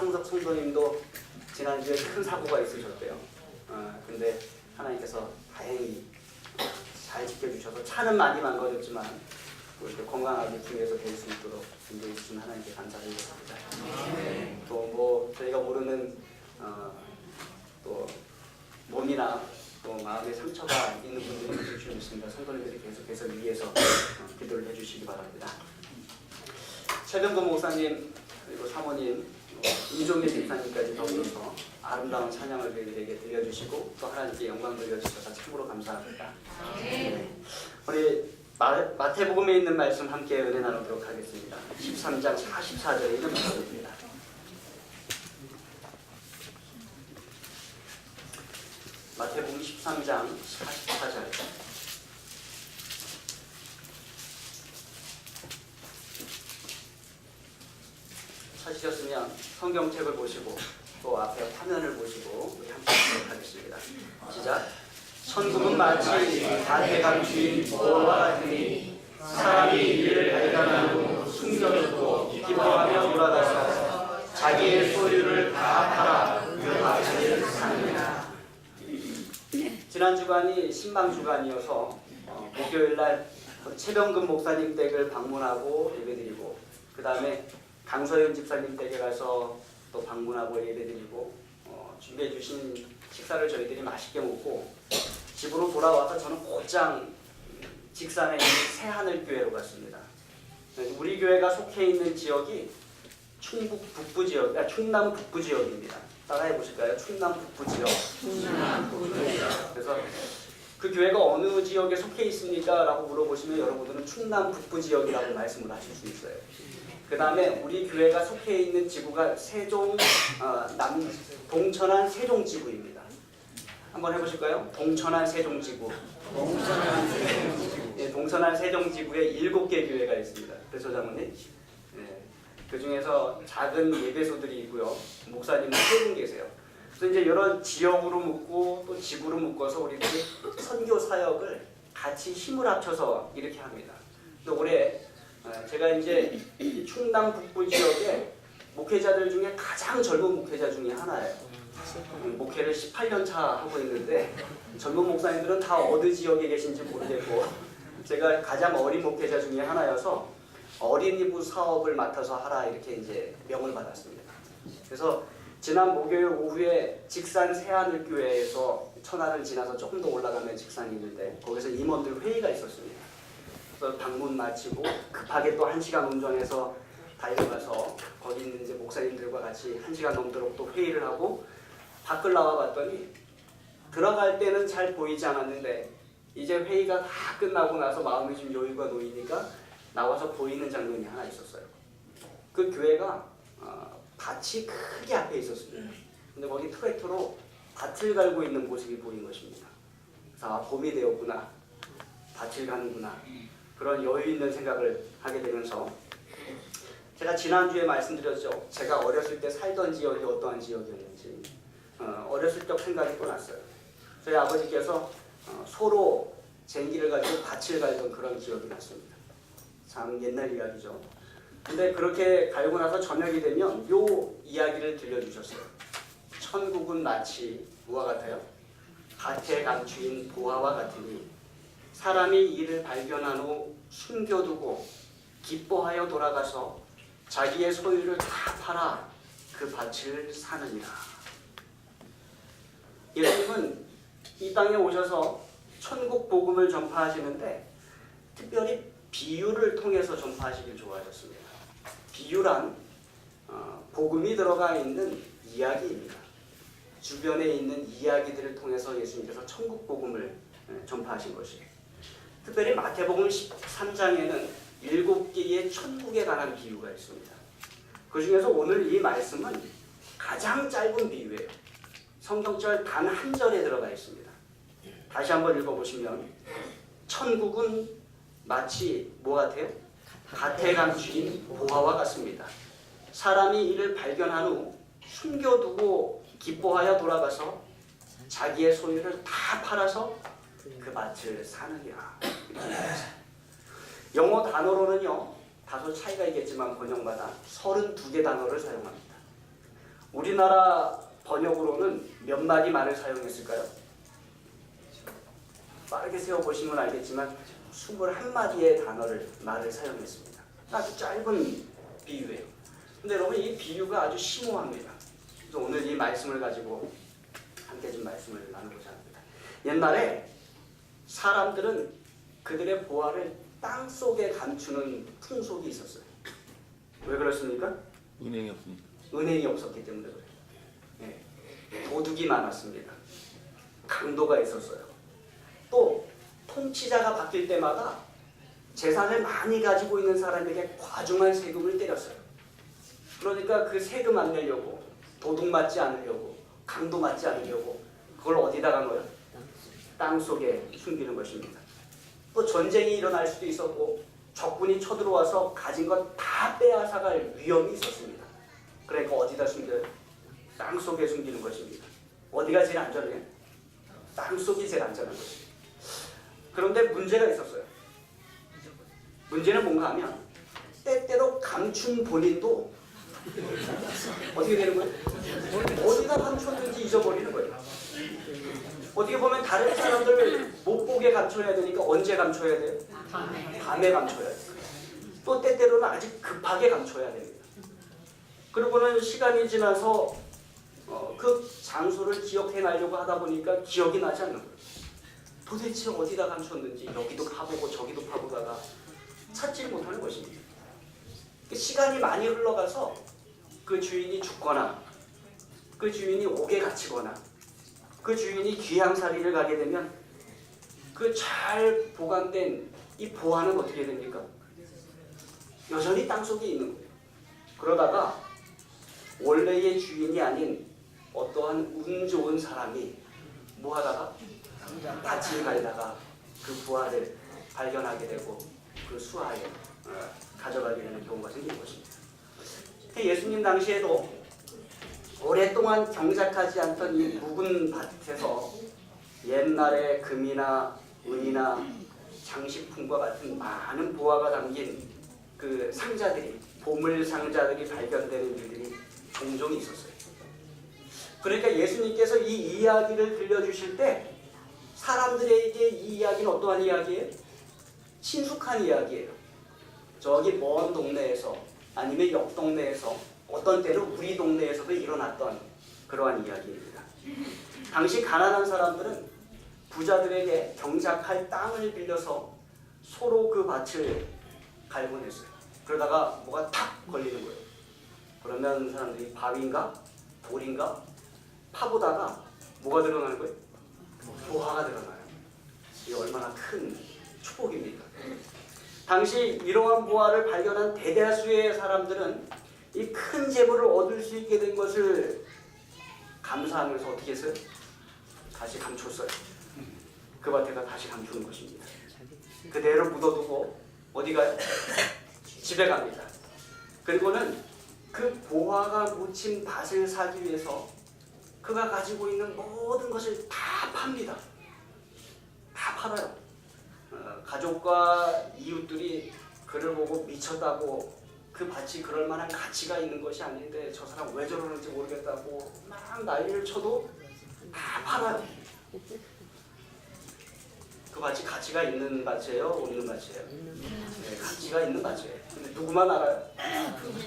하상석 성도님도 지난주에 큰 사고가 있으셨대요. 근데 하나님께서 다행히 잘 지켜주셔서 차는 많이 망가졌지만 또 이렇게 건강하게 주에서 뵐 수 있도록 인도해 주신 하나님께 감사드리겠습니다. 또 뭐 저희가 모르는 또 몸이나 또 마음의 상처가 있는 분들이 계실 수 있습니다. 성도님들이 계속해서 위에서 기도를 해주시기 바랍니다. 최병건 목사님 그리고 사모님 이종민 집사님까지 더불어서 아름다운 찬양을 저희들에게 들려주시고 또 하나님께 영광 돌려주셔서 참으로 감사합니다. 우리 마태복음에 있는 말씀 함께 은혜 나누도록 하겠습니다. 13장 44절에 있는 말씀입니다. 마태복음 13장 44절. 찾으셨으면 성경책을 보시고 또 앞에 화면을 보시고 우리 함께 하도록 하겠습니다. 시작. 천국은 마치 밭에 간 주인 노아와 같으니 사람이 이를 발견한 후 숨겨두고 기뻐하며 돌아가서 자기의 소유를 다 팔아 그 밭을 사느니라. 지난 주간이 신방 주간이어서 목요일날 최병근 목사님 댁을 방문하고 예배드리고 그 다음에 강서윤 집사님 댁에 가서 또 방문하고 예배드리고 준비해 주신 식사를 저희들이 맛있게 먹고 집으로 돌아와서 저는 곧장 직산에 있는 새하늘교회로 갔습니다. 우리 교회가 속해 있는 지역이 충북 북부 지역, 충남 북부 지역입니다. 따라해 보실까요? 충남 북부 지역. 그래서 그 교회가 어느 지역에 속해 있습니까? 라고 물어보시면 여러분들은 충남 북부 지역이라고 말씀을 하실 수 있어요. 그 다음에 우리 교회가 속해 있는 지구가 세종, 동천안 세종지구입니다. 한번 해보실까요? 동천안 세종지구. 네, 동천안 세종지구에 7개 교회가 있습니다. 그래서 장모님, 그 중에서 작은 예배소들이 있고요. 목사님은 3분 계세요. 그래서 이제 여러 지역으로 묶고 또 지구로 묶어서 우리들이 선교 사역을 같이 힘을 합쳐서 이렇게 합니다. 올해 제가 이제 이 충남 북부 지역의 목회자들 중에 가장 젊은 목회자 중에 하나예요. 목회를 18년 차 하고 있는데 젊은 목사님들은 다 어느 지역에 계신지 모르겠고 제가 가장 어린 목회자 중에 하나여서 어린이부 사업을 맡아서 하라 이렇게 이제 명을 받았습니다. 그래서 지난 목요일 오후에 직산 새하늘교회에서 천안을 지나서 조금 더 올라가면 직산이 있는데 거기서 임원들 회의가 있었습니다. 그래서 방문 마치고 급하게 또 1시간 운전해서 달려가서 거기 있는 이제 목사님들과 같이 1시간 넘도록 또 회의를 하고 밖을 나와 봤더니 들어갈 때는 잘 보이지 않았는데 이제 회의가 다 끝나고 나서 마음이 좀 여유가 놓이니까 나와서 보이는 장면이 하나 있었어요. 그 교회가 밭이 크게 앞에 있었습니다. 근데 거기 트랙터로 밭을 갈고 있는 모습이 보인 것입니다. 그래서 봄이 되었구나, 밭을 가는구나, 그런 여유 있는 생각을 하게 되면서 제가 지난주에 말씀드렸죠. 제가 어렸을 때 살던 지역이 어떠한 지역이었는지 어렸을 적 생각이 또 났어요. 저희 아버지께서 소로 쟁기를 가지고 밭을 갈던 그런 기억이 났습니다. 참 옛날 이야기죠. 근데 그렇게 갈고 나서 저녁이 되면 요 이야기를 들려주셨어요. 천국은 마치 뭐와 같아요? 밭에 간 주인 보아와 같으니 사람이 이를 발견한 후 숨겨두고 기뻐하여 돌아가서 자기의 소유를 다 팔아 그 밭을 사느니라. 예수님은 이 땅에 오셔서 천국 복음을 전파하시는데 특별히 비유를 통해서 전파하시길 좋아하셨습니다. 비유란 복음이 들어가 있는 이야기입니다. 주변에 있는 이야기들을 통해서 예수님께서 천국 복음을 전파하신 것이에요. 특별히 마태복음 13장에는 7개의 천국에 관한 비유가 있습니다. 그 중에서 오늘 이 말씀은 가장 짧은 비유예요. 성경절 단 한 절에 들어가 있습니다. 다시 한번 읽어보시면 천국은 마치 뭐 같아요? 밭에 간 주인 보아와 같습니다. 사람이 이를 발견한 후 숨겨두고 기뻐하여 돌아가서 자기의 소유를 다 팔아서 그 밭을 사느니라. 영어 단어로는요 다소 차이가 있겠지만 번역마다 32개 단어를 사용합니다. 우리나라 번역으로는 몇 마디 말을 사용했을까요? 빠르게 세워보시면 알겠지만 21마디의 말을 사용했습니다. 아주 짧은 비유예요. 근데 여러분, 이 비유가 아주 심오합니다. 그래서 오늘 이 말씀을 가지고 함께 좀 말씀을 나누고자 합니다. 옛날에 사람들은 그들의 보화를 땅 속에 감추는 풍속이 있었어요. 왜 그렇습니까? 은행이 없으니까. 은행이 없었기 때문에 그래요. 네. 도둑이 많았습니다. 강도가 있었어요. 또 통치자가 바뀔 때마다 재산을 많이 가지고 있는 사람에게 과중한 세금을 때렸어요. 그러니까 그 세금 안 내려고, 도둑 맞지 않으려고, 강도 맞지 않으려고 그걸 어디다 간 거예요? 땅 속에 숨기는 것입니다. 또 전쟁이 일어날 수도 있었고 적군이 쳐들어와서 가진 것 다 빼앗아갈 위험이 있었습니다. 그러니까 어디다 숨겨요? 땅 속에 숨기는 것입니다. 어디가 제일 안전해요? 땅 속이 제일 안전한 것입니다. 그런데 문제가 있었어요. 문제는 뭔가 하면 때때로 감춘 본인도 어떻게 되는 거예요? 어디다 감췄는지 잊어버리는 거예요. 어떻게 보면 다른 사람들 못 보게 감춰야 되니까 언제 감춰야 돼요? 밤에 감춰야 돼요. 또 때때로는 아주 급하게 감춰야 됩니다. 그리고는 시간이 지나서 그 장소를 기억해내려고 하다 보니까 기억이 나지 않는 거예요. 도대체 어디다 감췄는지 여기도 파보고 저기도 파보다가 찾지 못하는 것입니다. 시간이 많이 흘러가서 그 주인이 죽거나 그 주인이 옥에 갇히거나 그 주인이 귀향살이를 가게 되면 그 잘 보관된 이 보화는 어떻게 됩니까? 여전히 땅속에 있는 거예요. 그러다가 원래의 주인이 아닌 어떠한 운 좋은 사람이 뭐 하다가 밭을 갈다가 그 부화를 발견하게 되고 그 수하에 가져가게 되는 경우가 생긴 것입니다. 예수님 당시에도 오랫동안 경작하지 않던 이 묵은 밭에서 옛날에 금이나 은이나 장식품과 같은 많은 보화가 담긴 그 상자들이, 보물 상자들이 발견되는 일들이 종종 있었어요. 그러니까 예수님께서 이 이야기를 들려주실 때 사람들에게 이 이야기는 어떠한 이야기예요? 친숙한 이야기예요. 저기 먼 동네에서 아니면 옆 동네에서 어떤 때는 우리 동네에서도 일어났던 그러한 이야기입니다. 당시 가난한 사람들은 부자들에게 경작할 땅을 빌려서 서로 그 밭을 갈고냈어요. 그러다가 뭐가 탁 걸리는 거예요. 그러면 사람들이 바위인가 돌인가 파보다가 뭐가 드러나는 거예요? 보화가 드러나요. 이게 얼마나 큰 축복입니까? 당시 이러한 보화를 발견한 대다수의 사람들은 이 큰 재물을 얻을 수 있게 된 것을 감사하면서 어떻게 했어요? 다시 감췄어요. 그 밭에다 다시 감추는 것입니다. 그대로 묻어두고 어디 가요? 집에 갑니다. 그리고는 그 보화가 묻힌 밭을 사기 위해서 그가 가지고 있는 모든 것을 다 팝니다. 다 팔아요. 가족과 이웃들이 그를 보고 미쳤다고, 그 밭이 그럴 만한 가치가 있는 것이 아닌데 저 사람 왜 저러는지 모르겠다고 막 난리를 쳐도 다 팔아요. 그 밭이 가치가 있는 밭이에요? 없는 밭이에요? 네, 가치가 있는 밭이에요. 근데 누구만 알아요?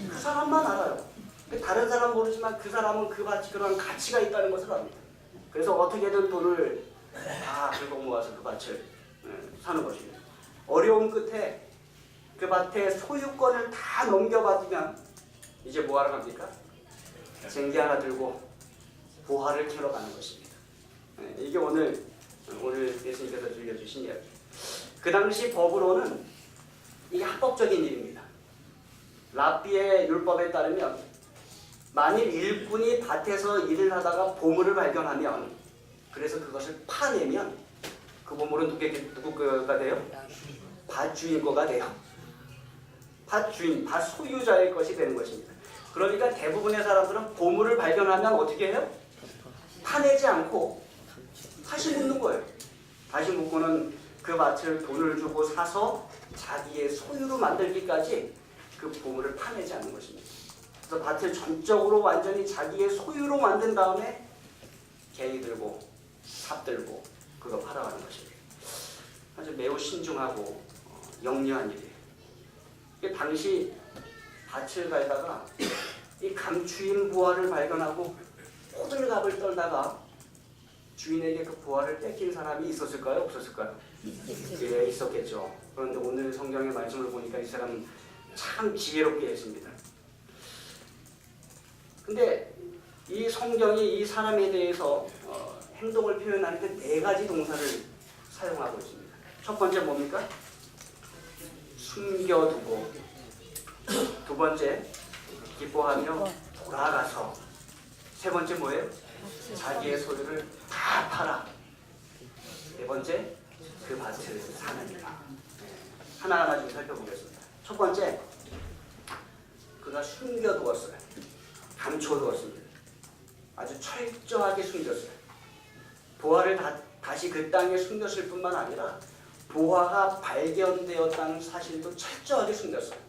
그 사람만 알아요. 다른 사람 모르지만 그 사람은 그 밭이 그런 가치가 있다는 것을 압니다. 그래서 어떻게든 돈을 다 긁어 모아서 그 밭을 사는 것입니다. 어려움 끝에 그 밭에 소유권을 다 넘겨받으면 이제 뭐하러 갑니까? 쟁기 하나 들고 보화를 캐러 가는 것입니다. 이게 오늘 예수님께서 들려주신 이야기. 그 당시 법으로는 이게 합법적인 일입니다. 랍비의 율법에 따르면 만일 일꾼이 밭에서 일을 하다가 보물을 발견하면, 그래서 그것을 파내면 그 보물은 누구가 돼요? 밭 주인 거가 돼요. 밭 주인, 밭 소유자의 것이 되는 것입니다. 그러니까 대부분의 사람들은 보물을 발견하면 어떻게 해요? 파내지 않고 다시 묻는 거예요. 다시 묻고는 그 밭을 돈을 주고 사서 자기의 소유로 만들기까지 그 보물을 파내지 않는 것입니다. 그래서 밭을 전적으로 완전히 자기의 소유로 만든 다음에 갱이 들고 삽 들고 그거 팔아가는 것입니다. 아주 매우 신중하고 영리한 일이에요. 이게 당시 밭을 갈다가 이 감추인 보화를 발견하고 호들갑을 떨다가 주인에게 그 보화를 뺏긴 사람이 있었을까요? 없었을까요? 예, 있었겠죠. 그런데 오늘 성경의 말씀을 보니까 이 사람은 참 지혜롭게 했습니다. 근데 이 성경이 이 사람에 대해서 행동을 표현할 때 네 가지 동사를 사용하고 있습니다. 첫 번째 뭡니까? 숨겨두고, 두 번째 기뻐하며 돌아가서, 세 번째 뭐예요? 자기의 소유를 다 팔아, 네 번째 그 밭을 사느니라. 하나하나 좀 살펴보겠습니다. 첫 번째, 그가 숨겨두었어요. 감춰두었습니다. 아주 철저하게 숨겼어요. 보화를 다시 그 땅에 숨겼을 뿐만 아니라 보화가 발견되었다는 사실도 철저하게 숨겼어요.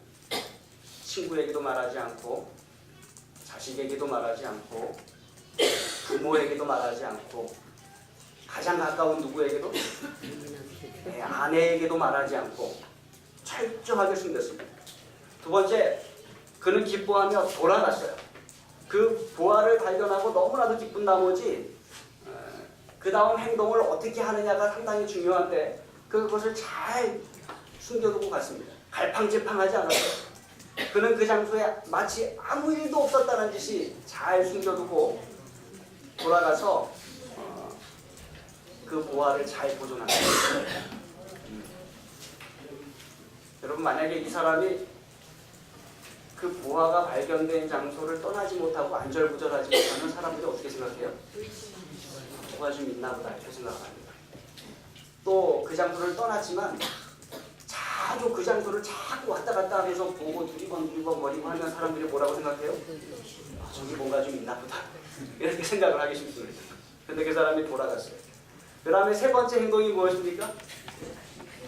친구에게도 말하지 않고, 자식에게도 말하지 않고, 부모에게도 말하지 않고, 가장 가까운 누구에게도, 아내에게도 말하지 않고 철저하게 숨겼습니다. 두 번째, 그는 기뻐하며 돌아갔어요. 그 보화를 발견하고 너무나도 기쁜 나머지 그 다음 행동을 어떻게 하느냐가 상당히 중요한데 그것을 잘 숨겨두고 갔습니다. 갈팡질팡하지 않았어요. 그는 그 장소에 마치 아무 일도 없었다는 듯이 잘 숨겨두고 돌아가서 그 보화를 잘 보존합니다. 여러분, 만약에 이 사람이 그 보화가 발견된 장소를 떠나지 못하고 안절부절하지 못하는 사람들이 어떻게 생각해요? 뭐가 좀 있나 보다 이렇게 생각합니다. 또 그 장소를 떠났지만 자주 그 장소를 자꾸 왔다 갔다 하면서 보고 두리번 거리고 하는 사람들이 뭐라고 생각해요? 저기 뭔가 좀 있나 보다 이렇게 생각을 하기 쉽습니다. 근데 그 사람이 돌아갔어요. 그 다음에 세 번째 행동이 무엇입니까?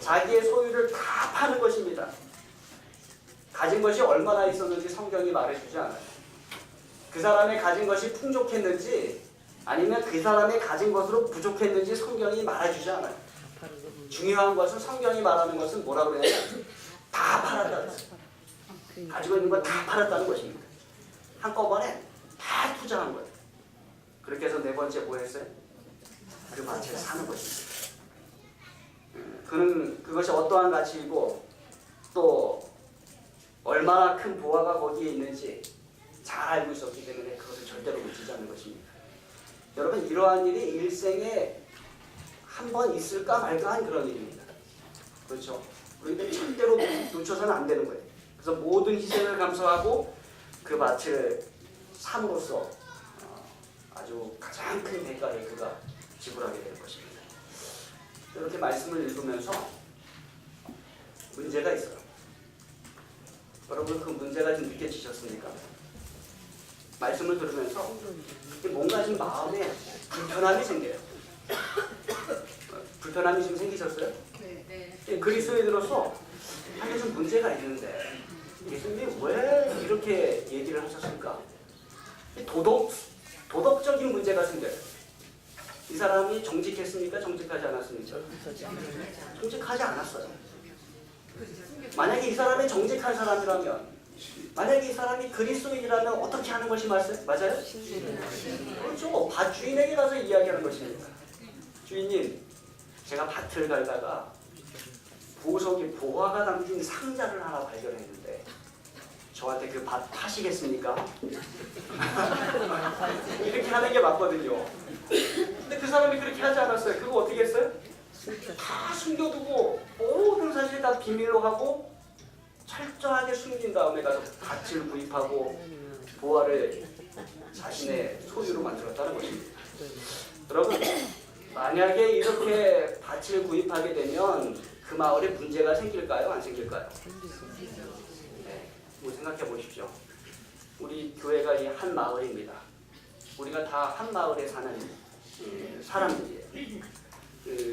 자기의 소유를 다 파는 것입니다. 가진 것이 얼마나 있었는지 성경이 말해주지 않아요. 그 사람의 가진 것이 풍족했는지 아니면 그 사람의 가진 것으로 부족했는지 성경이 말해주지 않아요. 중요한 것은 성경이 말하는 것은 뭐라고 그래요? 다 팔았다는 거예요. 가지고 있는 건 다 팔았다는 것입니다. 한꺼번에 다 투자한 거예요. 그렇게 해서 네 번째 뭐 했어요? 그 밭을 사는 것입니다. 그는 그것이 어떠한 가치이고 또 얼마나 큰 보화가 거기에 있는지 잘 알고 있었기 때문에 그것을 절대로 놓치지 않는 것입니다. 여러분, 이러한 일이 일생에 한 번 있을까 말까 한 그런 일입니다. 그렇죠? 우리가 절대로 놓쳐서는 안 되는 거예요. 그래서 모든 희생을 감수하고 그 밭을 삼으로써 아주 가장 큰 대가를 그가 지불하게 될 것입니다. 이렇게 말씀을 읽으면서 문제가 있어요. 여러분, 그 문제가 좀 느껴지셨습니까? 말씀을 들으면서 뭔가 좀 마음에 불편함이 생겨요. 불편함이 좀 생기셨어요? 네. 그리스도인으로서 하게 좀 문제가 있는데 예수님이 왜 이렇게 얘기를 하셨을까? 도덕적인 문제가 생겨요. 이 사람이 정직했습니까? 정직하지 않았습니까? 정직하지 않았어요. 만약에 이 사람이 정직한 사람이라면, 만약에 이 사람이 그리스도인이라면 어떻게 하는 것이 맞아요? 그렇죠. 밭 주인에게 가서 이야기하는 것입니다. 주인님, 제가 밭을 갈다가 보석이 보화가 담긴 상자를 하나 발견했는데 저한테 그 밭 파시겠습니까? 이렇게 하는 게 맞거든요. 근데 그 사람이 그렇게 하지 않았어요. 그거 어떻게 했어요? 다 숨겨두고 모든 사실 다 비밀로 하고 철저하게 숨긴 다음에 가서 밭을 구입하고 보화를 자신의 소유로 만들었다는 것입니다. 여러분, 만약에 이렇게 밭을 구입하게 되면 그 마을에 문제가 생길까요? 안 생길까요? 네, 뭐 생각해 보십시오. 우리 교회가 이 한 마을입니다. 우리가 다 한 마을에 사는 사람들이에요.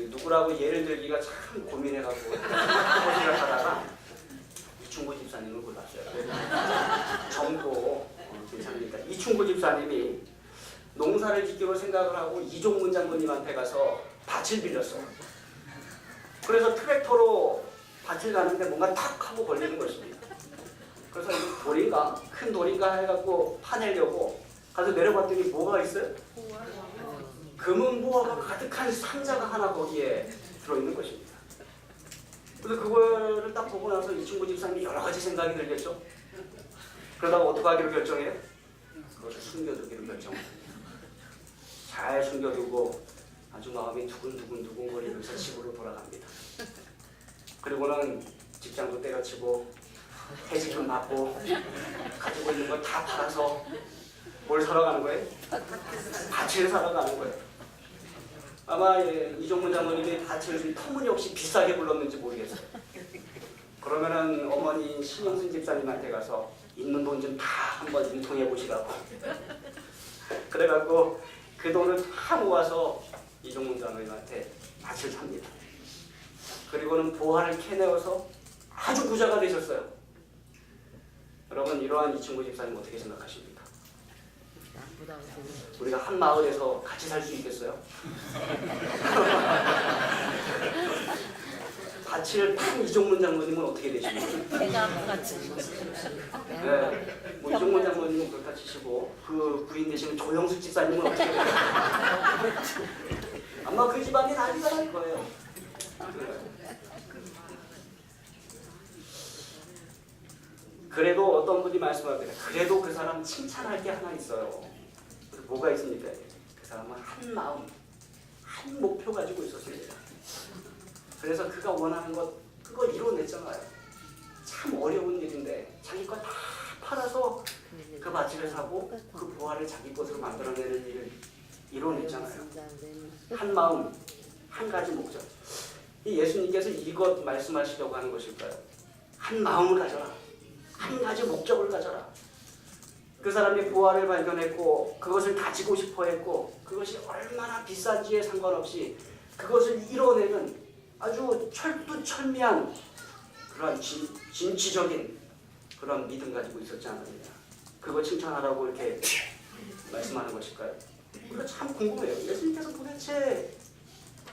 누구라고 예를 들기가 참 고민해가지고 생각하다가 이충구 집사님을 골랐어요. 젊고 이충구 집사님이 농사를 짓기로 생각을 하고 이종문 장모님한테 가서 밭을 빌렸어요. 그래서 트랙터로 밭을 가는데 뭔가 탁 하고 걸리는 것입니다. 그래서 이 돌인가 큰 돌인가 해갖고 파내려고 가서 내려봤더니 뭐가 있어요? 금은 보화가 가득한 상자가 하나 거기에 들어있는 것입니다. 그래서 그거를 딱 보고 나서 이충구 집사님이 여러 가지 생각이 들겠죠. 그러다가 어떻게 하기로 결정해요? 그것을 숨겨두기로 결정합니다. 잘 숨겨두고 아주 마음이 두근두근거리면서 집으로 돌아갑니다. 그리고는 직장도 때려치고 퇴직금 받고 가지고 있는 걸 다 팔아서 뭘 사러 가는 거예요? 밭을 사러 가는 거예요. 아마 이종문 장모님이 밭을 좀 터무니없이 비싸게 불렀는지 모르겠어요. 그러면은 어머니 신영순 집사님한테 가서 있는 돈 좀 다 한번 융통해 보시라고. 그래갖고 그 돈을 다 모아서 이종문 장모님한테 밭을 삽니다. 그리고는 보화를 캐내어서 아주 부자가 되셨어요. 여러분 이러한 이충구 집사님 어떻게 생각하십니까? 우리가 한 마을에서 같이 살 수 있겠어요? 밭을 판 이종문 장모님은 어떻게 되십니까? 제가 같이 네, 뭐 이종문 장모님은 그렇다 치시고 그 부인 되시는 조영숙 집사님은 어떻게 되세요? 아마 그 집안이 난리가 날 거예요. 그래도 어떤 분이 말씀하길래 그래도 그 사람 칭찬할 게 하나 있어요. 뭐가 있습니까? 그 사람은 한 마음, 한 목표 가지고 있었습니다. 그래서 그가 원하는 것 그걸 이뤄냈잖아요. 참 어려운 일인데 자기 거 다 팔아서 그 밭을 사고 그 부화를 자기 것으로 만들어내는 일을 이뤄냈잖아요. 한 마음, 한 가지 목적. 이 예수님께서 이것 말씀하시려고 하는 것일까요? 한 마음을 가져라. 한 가지 목적을 가져라. 그 사람이 부활을 발견했고 그것을 가지고 싶어 했고 그것이 얼마나 비싼지에 상관없이 그것을 이뤄내는 아주 철두철미한 그런 진취적인 그런 믿음 가지고 있었지 않느냐. 그거 칭찬하라고 이렇게 말씀하는 것일까요? 우리가 참 궁금해요. 예수님께서 도대체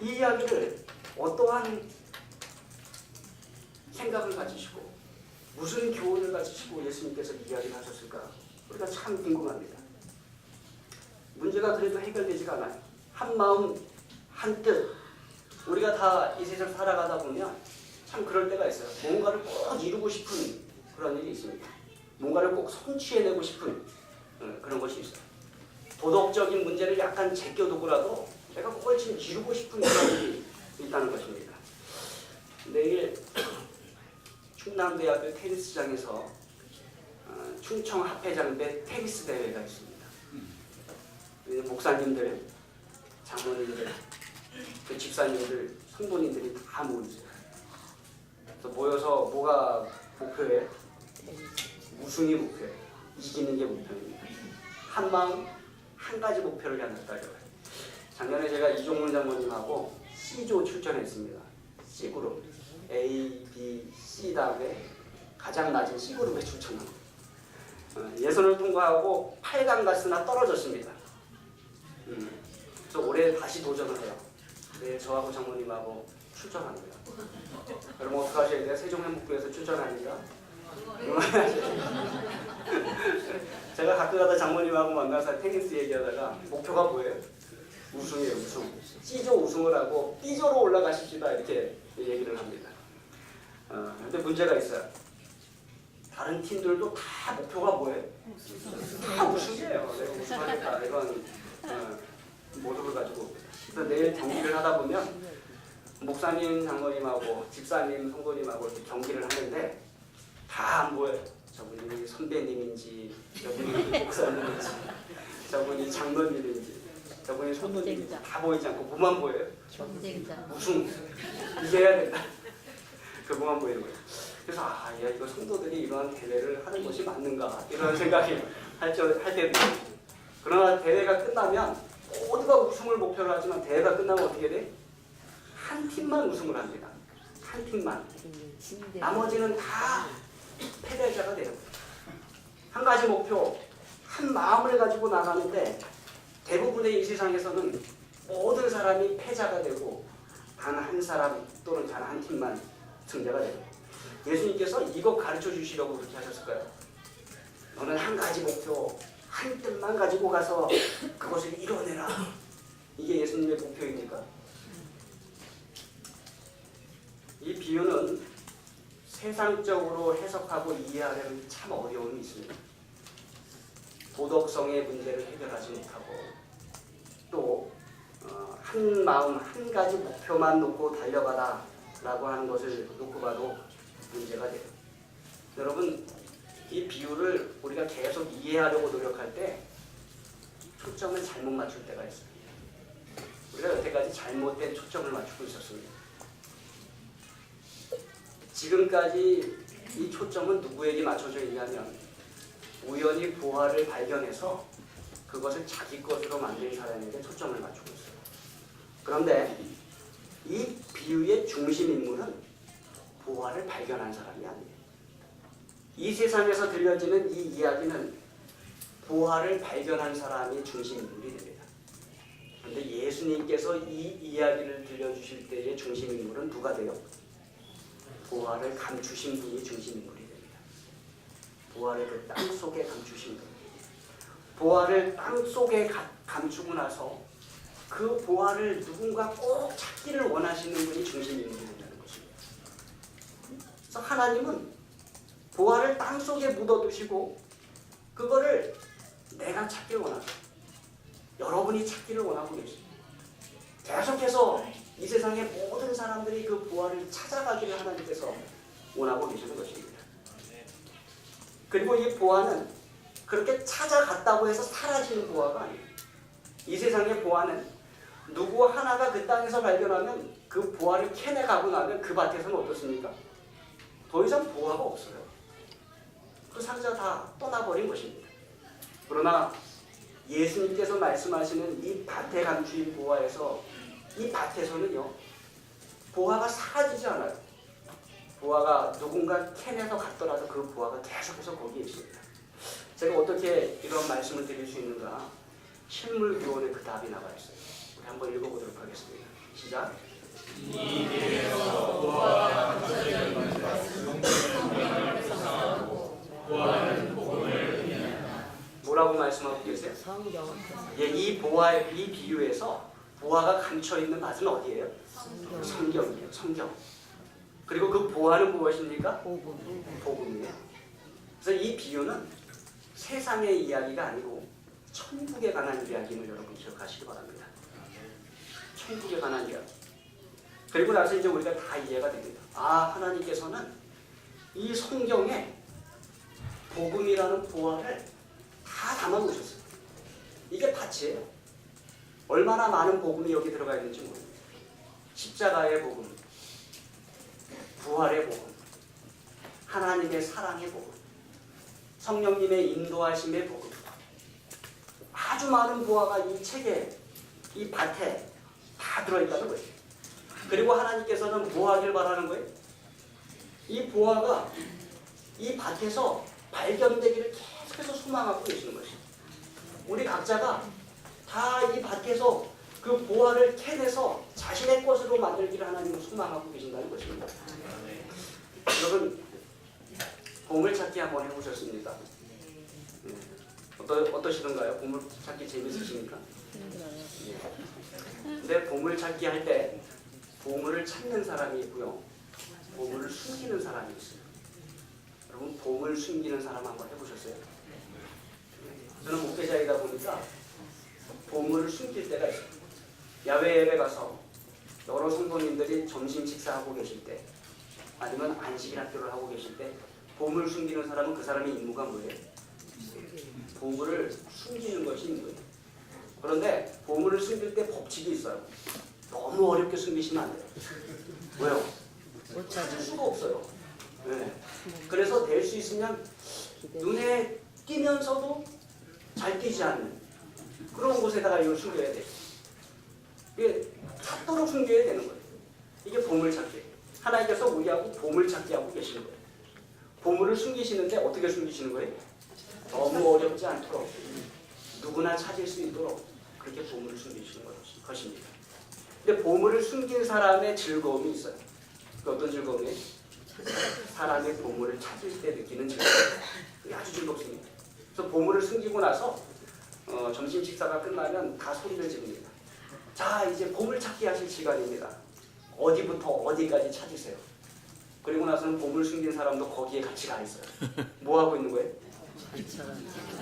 이 이야기를 어떠한 생각을 가지시고 무슨 교훈을 가지시고 예수님께서 이야기를 하셨을까? 우리가 참 궁금합니다. 문제가 그래도 해결되지가 않아요. 한 마음, 한 뜻. 우리가 다 이 세상 살아가다 보면 참 그럴 때가 있어요. 뭔가를 꼭 이루고 싶은 그런 일이 있습니다. 뭔가를 꼭 성취해내고 싶은 그런 것이 있어요. 도덕적인 문제를 약간 제껴두고라도 내가 그걸 지금 이루고 싶은 그런 일이 있다는 것입니다. 내일 충남대학교 테니스장에서 충청합회장배 테니스 대회가 있습니다. 목사님들, 장로님들, 그 집사님들, 성도님들이 다 모이죠. 그래서 모여서 뭐가 목표예요? 우승이 목표예요. 이기는 게 목표입니다. 한 마음, 한 가지 목표를 향해서 달려가요. 작년에 제가 이종문 장모님하고 C조 출전했습니다. C그룹. A, B, C 다음에 가장 낮은 C그룹에 출전한 예선을 통과하고 8강 갔으나 떨어졌습니다. 그래서 올해 다시 도전을 해요. 네, 저하고 장모님하고 출전합니다. 그럼 어떻게 하셔야 돼요? 세종행복부에서 출전하니까 제가 가끔 가다 장모님하고 만나서 테니스 얘기하다가 목표가 뭐예요? 우승이에요. 우승. C조 우승을 하고 B조로 올라가십시다 이렇게 얘기를 합니다. 근데 문제가 있어요. 다른 팀들도 다 목표가 뭐예요? 다 우승이에요. 내가 우승하겠다 이런 모습을 가지고. 그래서 내일 경기를 하다 보면 목사님, 장로님하고 집사님, 성도님하고 이렇게 경기를 하는데 다 안 보여요. 저분이 선배님인지, 저분이 목사님인지, 저분이 장로님인지, 저분이 성도님인지 다 보이지 않고 뭐만 보여요? 경쟁자. 우승. 이겨야 된다. 그것만 보이는 거예요. 그래서 야, 이거 성도들이 이러한 대회를 하는 것이 맞는가 이런 생각이 할 때도 있어요. 그러나 대회가 끝나면 모두가 우승을 목표로 하지만 대회가 끝나면 어떻게 돼? 한 팀만 우승을 합니다. 한 팀만. 나머지는 다 패배자가 돼요. 한 가지 목표, 한 마음을 가지고 나가는데 대부분의 이 세상에서는 모든 사람이 패자가 되고 단 한 사람 또는 단 한 팀만 승자가 되고, 예수님께서 이거 가르쳐 주시려고 그렇게 하셨을까요? 너는 한 가지 목표, 한 뜻만 가지고 가서 그것을 이뤄내라. 이게 예수님의 목표입니까? 이 비유는 세상적으로 해석하고 이해하려면 참 어려움이 있습니다. 도덕성의 문제를 해결하지 못하고 또 한 마음 한 가지 목표만 놓고 달려가라 라고 하는 것을 놓고 봐도 문제가 돼요. 여러분, 이 비유를 우리가 계속 이해하려고 노력할 때 초점을 잘못 맞출 때가 있어요. 우리가 여태까지 잘못된 초점을 맞추고 있었습니다. 지금까지 이 초점은 누구에게 맞춰져 있냐면 우연히 부활을 발견해서 그것을 자기 것으로 만든 사람에게 초점을 맞추고 있어요. 그런데 이 비유의 중심 인물은 부활을 발견한 사람이 아니에요. 이 세상에서 들려지는 이 이야기는 부활을 발견한 사람이 중심 인물이 됩니다. 그런데 예수님께서 이 이야기를 들려주실 때의 중심 인물은 누가 돼요? 부활을 감추신 분이 중심 인물이 됩니다. 부활을 그 땅 속에 감추신 분. 부활을 땅 속에 감추고 나서 그 부활을 누군가 꼭 찾기를 원하시는 분이 중심 인물이 된다는 것입니다. 그래서 하나님은 부활을 땅 속에 묻어두시고 그거를 내가 찾기를 원하고 여러분이 찾기를 원하고 계십니다. 계속해서 이 세상의 모든 사람들이 그 부활을 찾아가기를 하나님께서 원하고 계시는 것입니다. 그리고 이 부활은 그렇게 찾아갔다고 해서 사라지는 부활가 아니에요. 이 세상의 부활은 누구 하나가 그 땅에서 발견하면 그 부활을 캐내가고 나면 그 밭에서는 어떻습니까? 더 이상 부활가 없어요. 그 상자 다 떠나버린 것입니다. 그러나 예수님께서 말씀하시는 이 밭에 감추인 부활에서 이 밭에서는요, 부활가 사라지지 않아요. 부활가 누군가 캐내서 갔더라도 그 부활가 계속해서 거기에 있습니다. 제가 어떻게 이런 말씀을 드릴 수 있는가? 실물교훈의 그 답이 나와 있어요. 우리 한번 읽어보도록 하겠습니다. 시작. 뭐라고 말씀하고 계세요? 예, 이 비유에서 보화가 감춰 있는 밭은 어디예요? 성경이에요. 성경. 그리고 그 보화는 무엇입니까? 복음이에요. 그래서 이 비유는 세상의 이야기가 아니고 천국에 관한 이야기를 여러분 기억하시기 바랍니다. 천국에 관한 이야기. 그리고 나서 이제 우리가 다 이해가 됩니다. 아, 하나님께서는 이 성경에 복음이라는 보화를 다 담아놓으셨어요. 이게 밭이에요. 얼마나 많은 복음이 여기 들어가 있는지 모릅니다. 십자가의 복음, 부활의 복음, 하나님의 사랑의 복음, 성령님의 인도하심의 복음. 아주 많은 보화가 이 책에, 이 밭에 다 들어있다는 거예요. 그리고 하나님께서는 뭐 하길 바라는 거예요? 이 보화가 이 밭에서 발견되기를 계속해서 소망하고 계시는 것이에요. 우리 각자가 다 이 밭에서 그 보화를 캐내서 자신의 것으로 만들기를 하나님은 소망하고 계신다는 것입니다. 여러분, 보물찾기 한번 해보셨습니까? 어떠시던가요? 보물찾기 재밌으십니까? 근데 보물찾기 할 때 보물을 찾는 사람이 있고요, 보물을 숨기는 사람이 있어요. 여러분, 보물 숨기는 사람 한번 해보셨어요? 저는 목회자이다 보니까 보물을 숨길 때가 있어요. 야외 예배 가서 여러 성도님들이 점심 식사하고 계실 때, 아니면 안식일 학교를 하고 계실 때 보물 숨기는 사람은 그 사람의 임무가 뭐예요? 보물을 숨기는 것이 임무예요. 그런데 보물을 숨길 때 법칙이 있어요. 너무 어렵게 숨기시면 안 돼요. 왜요? 찾을 수가 없어요. 네. 그래서 될 수 있으면 눈에 띄면서도 잘 띄지 않는 그런 곳에다가 이걸 숨겨야 돼요. 이게 찾도록 숨겨야 되는 거예요. 이게 보물찾기. 하나님께서 우리하고 보물찾기 하고 계시는 거예요. 보물을 숨기시는데 어떻게 숨기시는 거예요? 너무 어렵지 잃어버리지 않도록 누구나 찾을 수 있도록 그렇게 보물을 숨기시는 것입니다. 근데 보물을 숨긴 사람의 즐거움이 있어요. 어떤 즐거움이? 사람의 보물을 찾을 때 느끼는 즐거움. 그게 아주 즐겁습니다. 그래서 보물을 숨기고 나서 점심 식사가 끝나면 다 소리를 지릅니다. 자, 이제 보물 찾기 하실 시간입니다. 어디부터 어디까지 찾으세요. 그리고 나서는 보물 숨긴 사람도 거기에 같이 가 있어요. 뭐 하고 있는 거예요?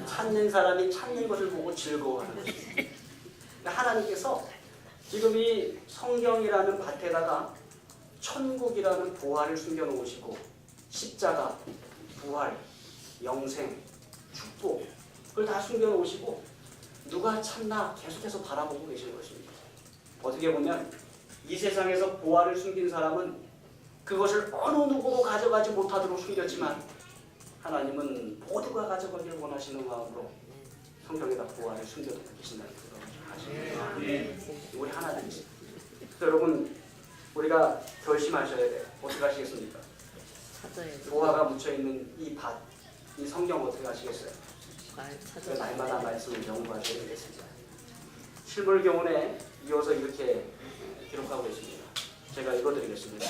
찾는 사람이 찾는 것을 보고 즐거워하는 거죠. 하나님께서 지금 이 성경이라는 밭에다가 천국이라는 보화를 숨겨놓으시고 십자가, 부활, 영생, 축복 그걸 다 숨겨놓으시고 누가 찾나 계속해서 바라보고 계시는 것입니다. 어떻게 보면 이 세상에서 보화를 숨긴 사람은 그것을 어느 누구도 가져가지 못하도록 숨겼지만 하나님은 모두가 가져가길 원하시는 마음으로 성경에다 보화를 숨겨두고 계신다는 것을 아십니까? 우리 하나님이십니다. 여러분 우리가 결심하셔야 돼요. 어떻게 하시겠습니까? 보화가 묻혀있는 이 밭, 이 성경 어떻게 하시겠어요? 날마다 말씀을 연구하셔야 되겠습니다. 실물교훈에 이어서 이렇게 기록하고 있습니다. 제가 읽어드리겠습니다.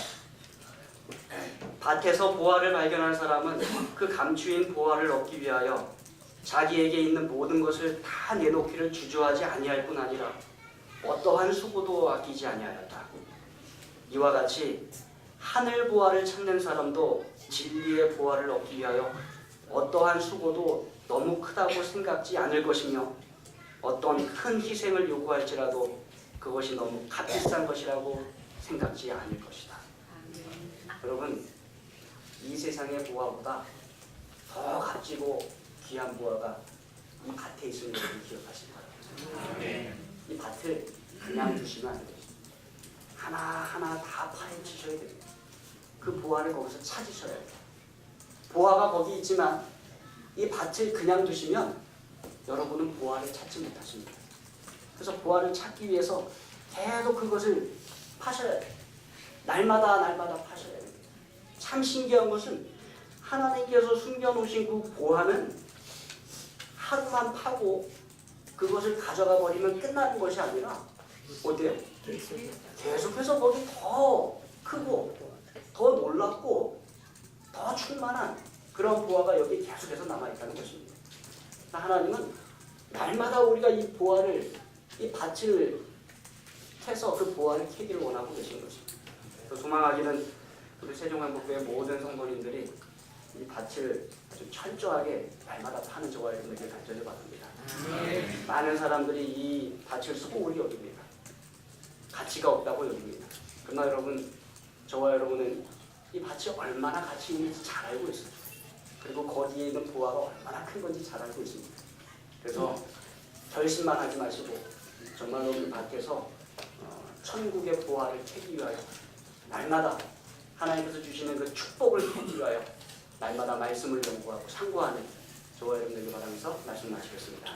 밭에서 보화를 발견한 사람은 그 감추인 보화를 얻기 위하여 자기에게 있는 모든 것을 다 내놓기를 주저하지 아니할 뿐 아니라 어떠한 수고도 아끼지 아니하였다. 이와 같이 하늘 보화를 찾는 사람도 진리의 보화를 얻기 위하여 어떠한 수고도 너무 크다고 생각지 않을 것이며 어떤 큰 희생을 요구할지라도 그것이 너무 값비싼 것이라고 생각지 않을 것이다. 여러분 이 세상의 보화보다 더 값지고 귀한 보화가 이 밭에 있음을 기억하시기 바랍니다. 이 밭을 그냥 두시면 안 됩니다. 하나하나 다 파헤치셔야 됩니다. 그 보화를 거기서 찾으셔야 돼요. 보화가 거기 있지만 이 밭을 그냥 두시면 여러분은 보화를 찾지 못하십니다. 그래서 보화를 찾기 위해서 계속 그것을 파셔야 돼요. 날마다 파셔야 됩니다. 참 신기한 것은 하나님께서 숨겨놓으신 그 보화는 하루만 파고 그것을 가져가 버리면 끝나는 것이 아니라 어때요? 계속해서 거기 더 크고 더 놀랍고 더 충만한 그런 보화가 여기 계속해서 남아있다는 것입니다. 하나님은 날마다 우리가 이 보화를 이 밭을 해서 그 보화를 캐기를 원하고 계신 것입니다. 소망하기는 우리 세종한복교의 모든 성도님들이 이 밭을 아주 철저하게 날마다 파는 저와 여러분에게 간절히 바랍니다. 많은 사람들이 이 밭을 소홀히 여깁니다. 가치가 없다고 여깁니다. 그러나 여러분, 저와 여러분은 이 밭이 얼마나 가치 있는지 잘 알고 있어요. 그리고 거기에 있는 보화가 얼마나 큰 건지 잘 알고 있습니다. 그래서 결심만 하지 마시고 정말로 이 밭에서 천국의 보화를 캐기 위하여 날마다 하나님께서 주시는 그 축복을 캐기 위하여 날마다 말씀을 연구하고 상고하는 저와 여러분에게 바라면서 말씀 마치겠습니다.